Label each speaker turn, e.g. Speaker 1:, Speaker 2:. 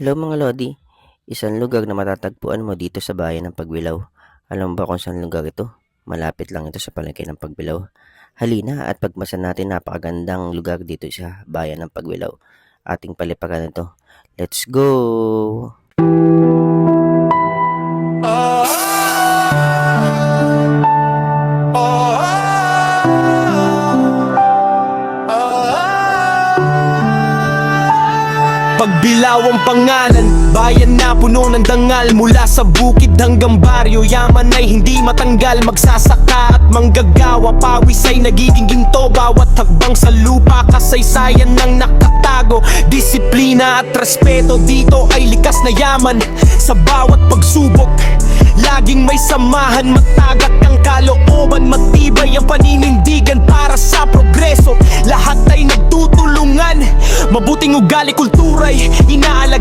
Speaker 1: Hello mga Lodi, isang lugar na matatagpuan mo dito sa bayan ng Pagbilao. Alam mo ba kung saan lugar ito? Malapit lang ito sa palengke ng Pagbilao. Halina at pagmasan natin napakagandang lugar dito sa bayan ng Pagbilao. Ating paliparan ito. Let's go!
Speaker 2: Pagbilao ang pangalan, bayan na puno ng dangal. Mula sa bukid hanggang baryo, yaman ay hindi matanggal. Magsasaka at manggagawa, pawis ay nagiging ginto. Bawat hakbang sa lupa, kasaysayan ng nakatago. Disiplina at respeto, dito ay likas na yaman. Sa bawat pagsubok, laging may samahan. Matagak ang kalooban, matibay ang paninindigan para sa progreso. Lahat ay nagtutulungan, mabuting ugali, kultura'y inaalala.